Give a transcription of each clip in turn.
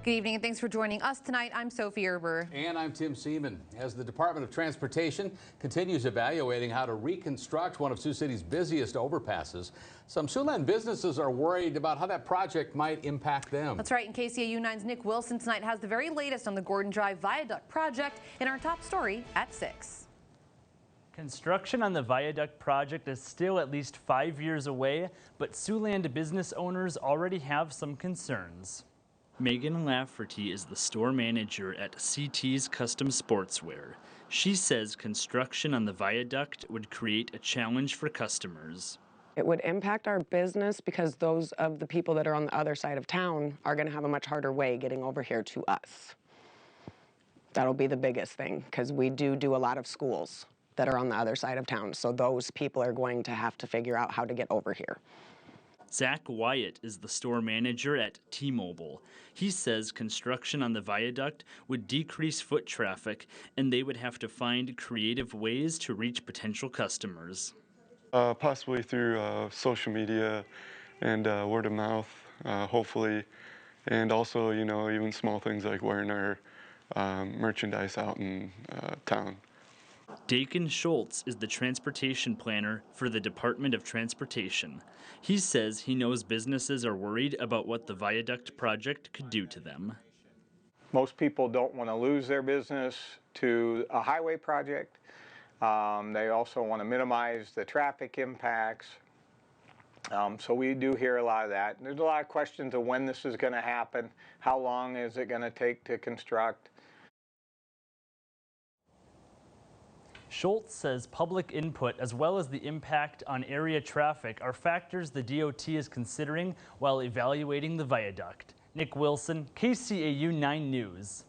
Good evening and thanks for joining us tonight. I'm Sophie Erber. And I'm Tim Seaman. As the Department of Transportation continues evaluating how to reconstruct one of Sioux City's busiest overpasses, some Siouxland businesses are worried about how that project might impact them. That's right. And KCAU 9's Nick Wilson tonight has the very latest on the Gordon Drive Viaduct project in our top story at 6. Construction on the Viaduct project is still at least 5 years away, but Siouxland business owners already have some concerns. MEAGAN LAFFERTY is the store manager at CT's Custom Sportswear. She says construction on the viaduct would create a challenge for customers. It would impact our business because those of the people that are on the other side of town are going to have a much harder way getting over here to us. That'll be the biggest thing because we do a lot of schools that are on the other side of town. So those people are going to have to figure out how to get over here. Zach Wyatt is the store manager at T-Mobile. He says construction on the viaduct would decrease foot traffic and they would have to find creative ways to reach potential customers. Possibly through social media and word of mouth, hopefully. And also, you know, even small things like wearing our merchandise out in town. Dakin Schultz is the transportation planner for the Department of Transportation. He says he knows businesses are worried about what the viaduct project could do to them. Most people don't want to lose their business to a highway project. They also want to minimize the traffic impacts. So we do hear a lot of that. There's a lot of questions of when this is going to happen, how long is it going to take to construct. Schultz says public input as well as the impact on area traffic are factors the DOT is considering while evaluating the viaduct. Nick Wilson, KCAU 9 News.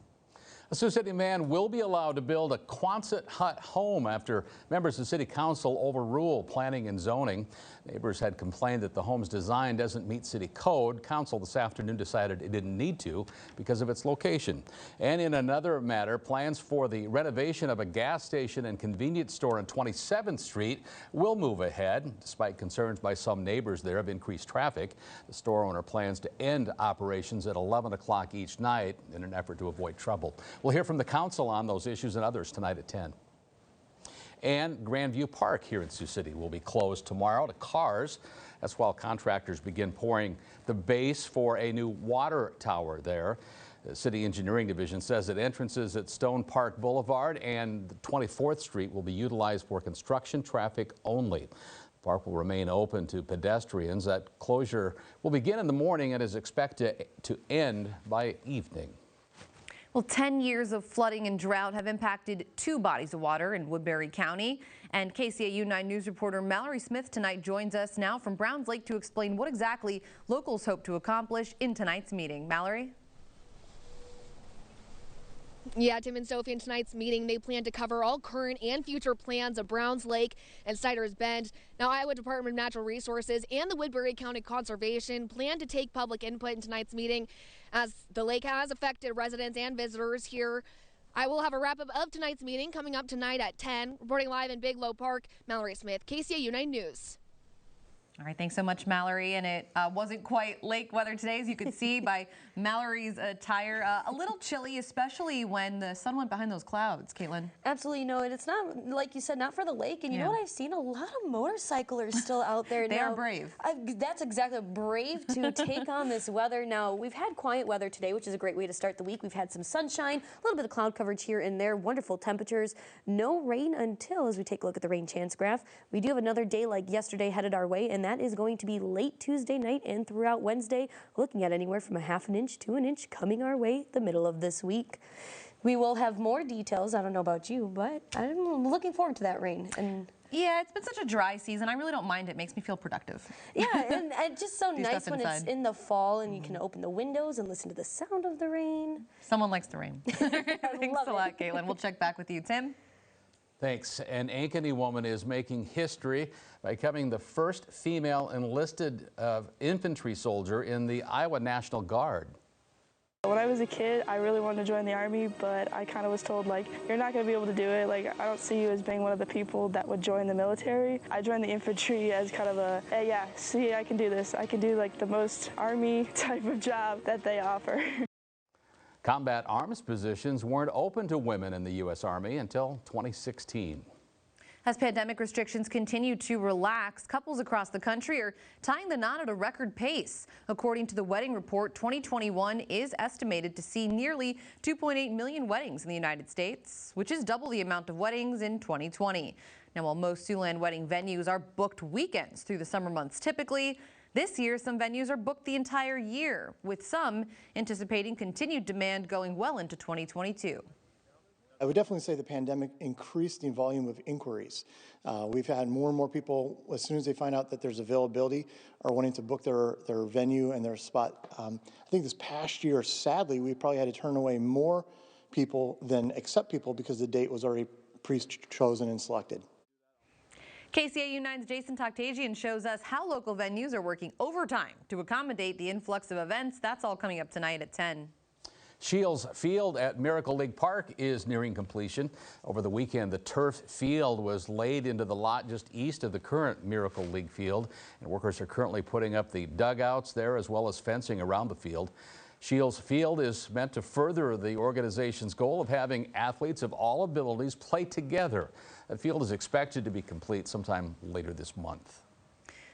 A Sioux City man will be allowed to build a Quonset hut home after members of City Council overrule planning and zoning. Neighbors had complained that the home's design doesn't meet city code. Council this afternoon decided it didn't need to because of its location. And in another matter, plans for the renovation of a gas station and convenience store on 27th Street will move ahead, despite concerns by some neighbors there of increased traffic. The store owner plans to end operations at 11 o'clock each night in an effort to avoid trouble. We'll hear from the council on those issues and others tonight at 10. And Grandview Park here in Sioux City will be closed tomorrow to cars. That's while contractors begin pouring the base for a new water tower there. The City Engineering Division says that entrances at Stone Park Boulevard and 24th Street will be utilized for construction traffic only. The park will remain open to pedestrians. That closure will begin in the morning and is expected to end by evening. Well, 10 years of flooding and drought have impacted 2 bodies of water in Woodbury County. And KCAU 9 News reporter Mallory Smith tonight joins us now from Browns Lake to explain what exactly locals hope to accomplish in tonight's meeting. Mallory? Yeah, Tim and Sophie, in tonight's meeting, they plan to cover all current and future plans of Browns Lake and Siders Bend. Now, Iowa Department of Natural Resources and the Woodbury County Conservation plan to take public input in tonight's meeting as the lake has affected residents and visitors here. I will have a wrap-up of tonight's meeting coming up tonight at 10. Reporting live in Biglow Park, Mallory Smith, KCAU 9 News. All right, thanks so much, Mallory. And it wasn't quite lake weather today, as you could see by Mallory's attire. A little chilly, especially when the sun went behind those clouds, Caitlin. Absolutely, no, and it's not, like you said, not for the lake. And you know what I've seen? A lot of motorcyclers still out there now. They are brave. That's exactly, brave to take on this weather. Now, we've had quiet weather today, which is a great way to start the week. We've had some sunshine, a little bit of cloud coverage here and there, wonderful temperatures. No rain until, as we take a look at the rain chance graph, we do have another day like yesterday headed our way, and that is going to be late Tuesday night and throughout Wednesday, looking at anywhere from a ½ an inch to an inch coming our way the middle of this week. We will have more details. I don't know about you, but I'm looking forward to that rain. And yeah, it's been such a dry season. I really don't mind it. It makes me feel productive. Yeah, and it's just so nice when it's in the fall and you can open the windows and listen to the sound of the rain. Someone likes the rain. Thanks a lot, Caitlin. We'll check back with you. Tim? Thanks. An Ankeny woman is making history by becoming the first female enlisted infantry soldier in the Iowa National Guard. When I was a kid, I really wanted to join the Army, but I kind of was told, like, you're not going to be able to do it. Like, I don't see you as being one of the people that would join the military. I joined the infantry as kind of a, hey, yeah, see, I can do this. I can do, like, the most Army type of job that they offer. Combat arms positions weren't open to women in the U.S. Army until 2016. As pandemic restrictions continue to relax, couples across the country are tying the knot at a record pace. According to the wedding report, 2021 is estimated to see nearly 2.8 million weddings in the United States, which is double the amount of weddings in 2020. Now, while most Siouxland wedding venues are booked weekends through the summer months typically, this year some venues are booked the entire year, with some anticipating continued demand going well into 2022. I would definitely say the pandemic increased the volume of inquiries. We've had more and more people, as soon as they find out that there's availability, are wanting to book their venue and their spot. I think this past year, sadly, we probably had to turn away more people than accept people because the date was already pre-chosen and selected. KCAU 9's Jason Toktagian shows us how local venues are working overtime to accommodate the influx of events. That's all coming up tonight at 10. Shields Field at Miracle League Park is nearing completion. Over the weekend, the turf field was laid into the lot just east of the current Miracle League field, and workers are currently putting up the dugouts there as well as fencing around the field. Shields Field is meant to further the organization's goal of having athletes of all abilities play together. The field is expected to be complete sometime later this month.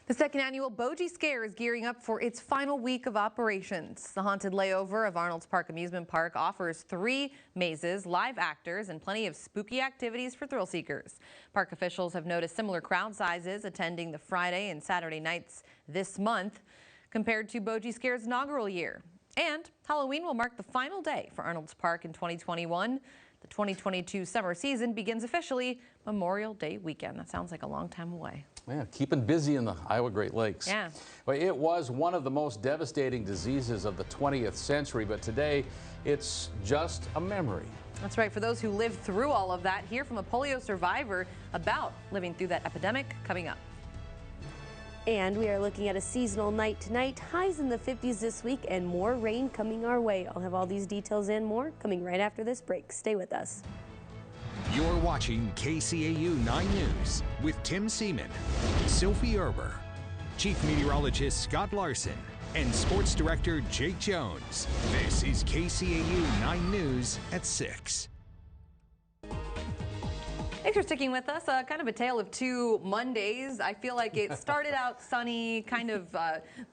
The second annual Bogey Scare is gearing up for its final week of operations. The haunted layover of Arnold's Park Amusement Park offers 3 mazes, live actors, and plenty of spooky activities for thrill seekers. Park officials have noticed similar crowd sizes attending the Friday and Saturday nights this month compared to Bogey Scare's inaugural year. And Halloween will mark the final day for Arnold's Park in 2021. The 2022 summer season begins officially Memorial Day weekend. That sounds like a long time away. Yeah, keeping busy in the Iowa Great Lakes. Yeah. Well, it was one of the most devastating diseases of the 20th century, but today it's just a memory. That's right. For those who lived through all of that, hear from a polio survivor about living through that epidemic coming up. And we are looking at a seasonal night tonight, highs in the 50s this week, and more rain coming our way. I'll have all these details and more coming right after this break. Stay with us. You're watching KCAU 9 News with Tim Seaman, Sophie Erber, Chief Meteorologist Scott Larson, and Sports Director Jake Jones. This is KCAU 9 News at 6. Thanks for sticking with us. Kind of a tale of 2 Mondays. I feel like it started out sunny, kind of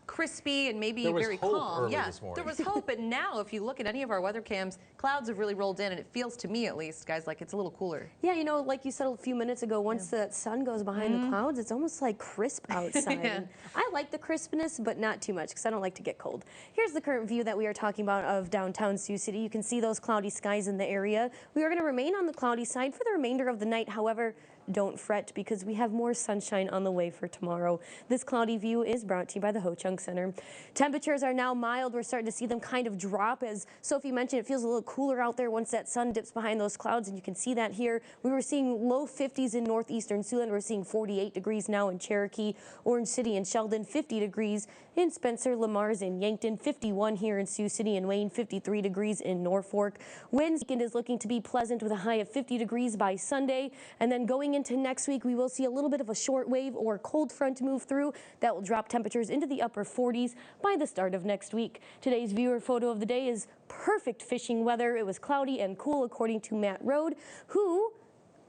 crispy, and maybe very calm. Yeah, there was hope. And now, if you look at any of our weather cams, clouds have really rolled in, and it feels to me, at least, guys, like it's a little cooler. Yeah, you know, like you said a few minutes ago, once the sun goes behind the clouds, it's almost like crisp outside. And I like the crispness, but not too much, because I don't like to get cold. Here's the current view that we are talking about of downtown Sioux City. You can see those cloudy skies in the area. We are going to remain on the cloudy side for the remainder of the night. However, don't fret, because we have more sunshine on the way for tomorrow. This cloudy view is brought to you by the Ho-Chunk Center. Temperatures are now mild. We're starting to see them kind of drop. As Sophie mentioned, it feels a little cooler out there once that sun dips behind those clouds, and you can see that here. We were seeing low 50s in northeastern Siouxland. We're seeing 48 degrees now in Cherokee, Orange City, and Sheldon, 50 degrees in Spencer, Lamar's, and Yankton, 51 here in Sioux City and Wayne, 53 degrees in Norfolk. Weekend is looking to be pleasant with a high of 50 degrees by Sunday, and then going into next week, we will see a little bit of a short wave or cold front move through that will drop temperatures into the upper 40s by the start of next week. Today's viewer photo of the day is perfect fishing weather. It was cloudy and cool, according to Matt Rode, who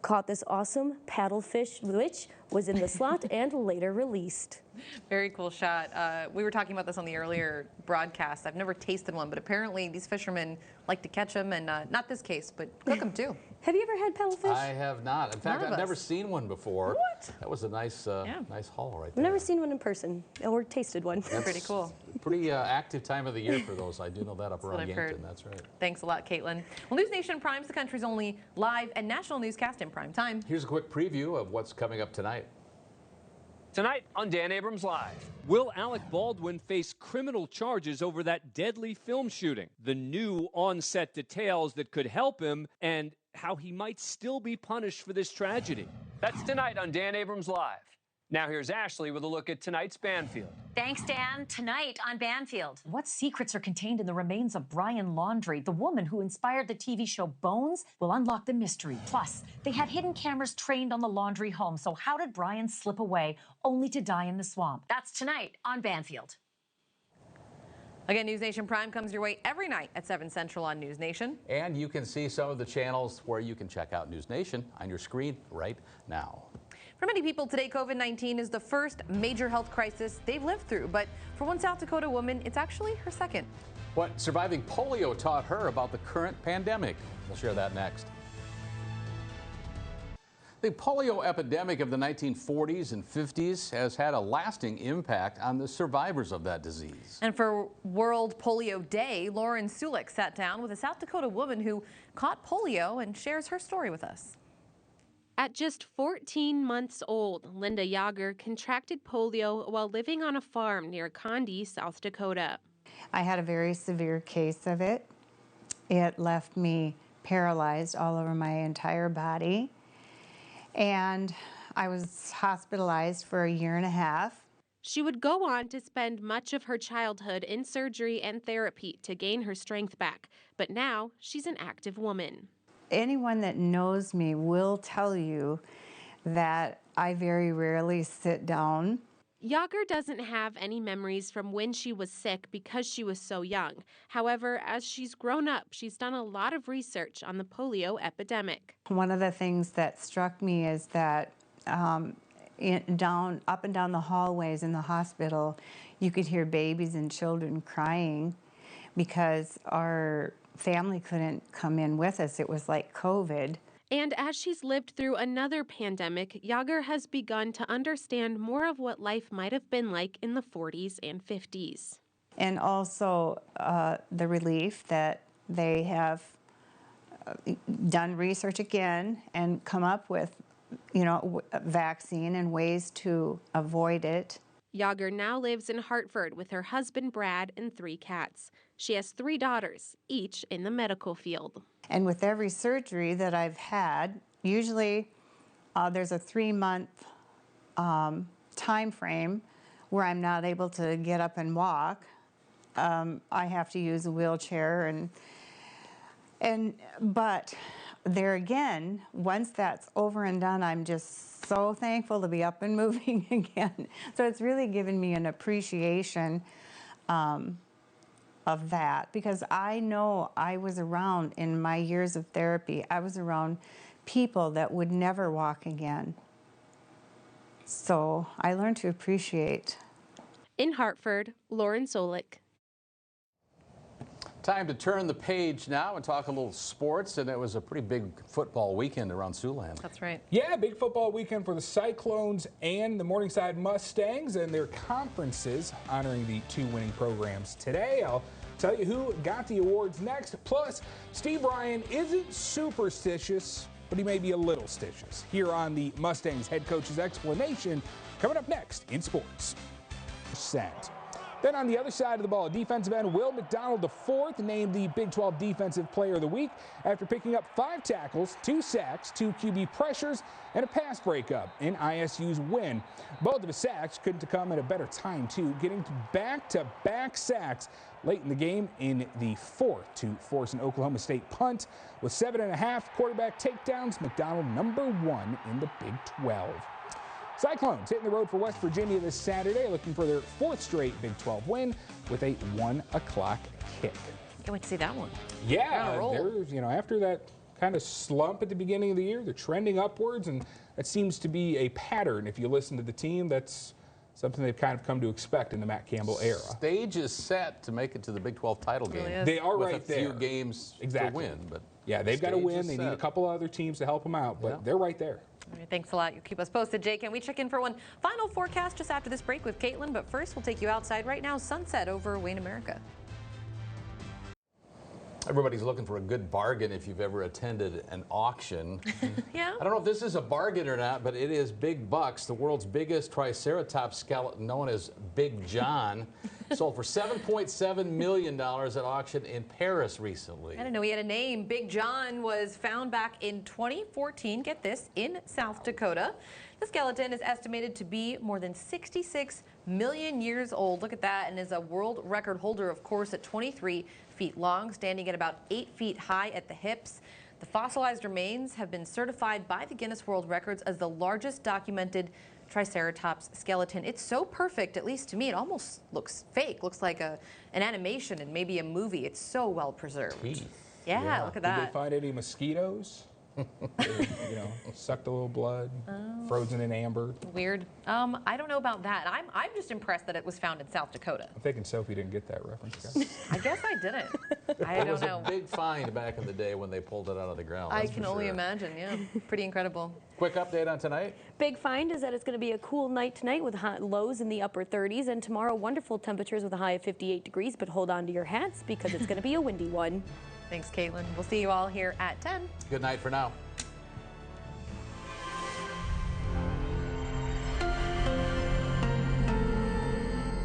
caught this awesome paddlefish, which was in the slot and later released. Very cool shot. We were talking about this on the earlier broadcast. I've never tasted one, but apparently these fishermen like to catch them, and not this case, but cook them too. Have you ever had paddlefish? I have not. In fact, I've never seen one before. What? That was a nice, nice haul right I've there. never seen one in person or tasted one. That's pretty cool. Pretty active time of the year for those. I do know that up around Yankton. Heard. That's right. Thanks a lot, Caitlin. Well, News Nation primes the country's only live and national newscast in prime time. Here's a quick preview of what's coming up tonight. Tonight on Dan Abrams Live. Will Alec Baldwin face criminal charges over that deadly film shooting? The new on-set details that could help him, and how he might still be punished for this tragedy. That's tonight on Dan Abrams Live. Now here's Ashley with a look at tonight's Banfield. Thanks, Dan. Tonight on Banfield. What secrets are contained in the remains of Brian Laundrie, the woman who inspired the TV show Bones? Will unlock the mystery. Plus, they had hidden cameras trained on the Laundrie home. So how did Brian slip away only to die in the swamp? That's tonight on Banfield. Again, News Nation Prime comes your way every night at 7 Central on News Nation. And you can see some of the channels where you can check out News Nation on your screen right now. For many people today, COVID-19 is the first major health crisis they've lived through. But for one South Dakota woman, it's actually her second. What surviving polio taught her about the current pandemic. We'll share that next. The polio epidemic of the 1940s and 50s has had a lasting impact on the survivors of that disease. And for World Polio Day, Lauren SIOUX sat down with a South Dakota woman who caught polio and shares her story with us. At just 14 months old, Linda Yager contracted polio while living on a farm near Condi, South Dakota. I had a very severe case of it. It left me paralyzed all over my entire body. And I was hospitalized for a year and a half. She would go on to spend much of her childhood in surgery and therapy to gain her strength back. But now she's an active woman. Anyone that knows me will tell you that I very rarely sit down. Yager doesn't have any memories from when she was sick because she was so young. However, as she's grown up, she's done a lot of research on the polio epidemic. One of the things that struck me is that up and down the hallways in the hospital, you could hear babies and children crying because our family couldn't come in with us. It was like COVID. And as she's lived through another pandemic, Yager has begun to understand more of what life might have been like in the 40s and 50s. And also the relief that they have done research again and come up with, a vaccine and ways to avoid it. Yager now lives in Hartford with her husband, Brad, and 3 cats. She has 3 daughters, each in the medical field. And with every surgery that I've had, usually there's a 3-month time frame where I'm not able to get up and walk. I have to use a wheelchair, but there again, once that's over and done, I'm just so thankful to be up and moving again. So it's really given me an appreciation of that, because I know I was around in my years of therapy, I was around people that would never walk again. So I learned to appreciate. In Hartford, Lauren Solik. Time to turn the page now and talk a little sports, and it was a pretty big football weekend around Siouxland. That's right. Yeah, big football weekend for the Cyclones and the Morningside Mustangs and their conferences, honoring the 2 winning programs today. I'll tell you who got the awards next. Plus, Steve Ryan isn't superstitious, but he may be a little stitious. Here on the Mustangs head coach's explanation, coming up next in sports. Then on the other side of the ball, defensive end Will McDonald IV named the Big 12 Defensive Player of the Week after picking up 5 tackles, 2 sacks, 2 QB pressures, and a pass breakup in ISU's win. Both of his sacks couldn't come at a better time, too, getting back-to-back sacks late in the game in the 4th to force an Oklahoma State punt. With 7.5 quarterback takedowns, McDonald #1 in the Big 12. Cyclones hitting the road for West Virginia this Saturday, looking for their 4th straight Big 12 win with a 1 o'clock kick. Can't wait to see that one. Yeah, they're, after that kind of slump at the beginning of the year, they're trending upwards, and that seems to be a pattern. If you listen to the team, that's something they've kind of come to expect in the Matt Campbell era. Stage is set to make it to the Big 12 title game. Really They are right there. With a few games to win, but yeah, they've got to win. They need a couple other teams to help them out, but they're right there. All right, thanks a lot. You keep us posted, Jake. And we check in for one final forecast just after this break with Caitlin. But first, we'll take you outside right now. Sunset over Wayne America. Everybody's looking for a good bargain if you've ever attended an auction. Yeah. I don't know if this is a bargain or not, but it is big bucks. The world's biggest Triceratops skeleton, known as Big John, sold for $7.7 million at auction in Paris recently. I didn't know he had a name. Big John was found back in 2014, get this, in South Dakota. The skeleton is estimated to be more than 66 million years old. Look at that, and is a world record holder, of course, at 23 feet long, standing at about 8 feet high at the hips. The fossilized remains have been certified by the Guinness World Records as the largest documented Triceratops skeleton. It's so perfect, at least to me, it almost looks fake. Looks like an animation and maybe a movie. It's so well preserved. Teeth. Yeah, look at that. Did they find any mosquitoes? You know, sucked a little blood, frozen in amber. Weird. I don't know about that. I'm just impressed that it was found in South Dakota. I'm thinking Sophie didn't get that reference, guys. I guess I didn't. I It don't was know. a big find back in the day when they pulled it out of the ground. I that's can for only sure. imagine, yeah. Pretty incredible. Quick update on tonight. Big find is that it's going to be a cool night tonight with hot lows in the upper 30s, and tomorrow wonderful temperatures with a high of 58 degrees, but hold on to your hats because it's going to be a windy one. Thanks, Caitlin. We'll see you all here at 10. Good night for now.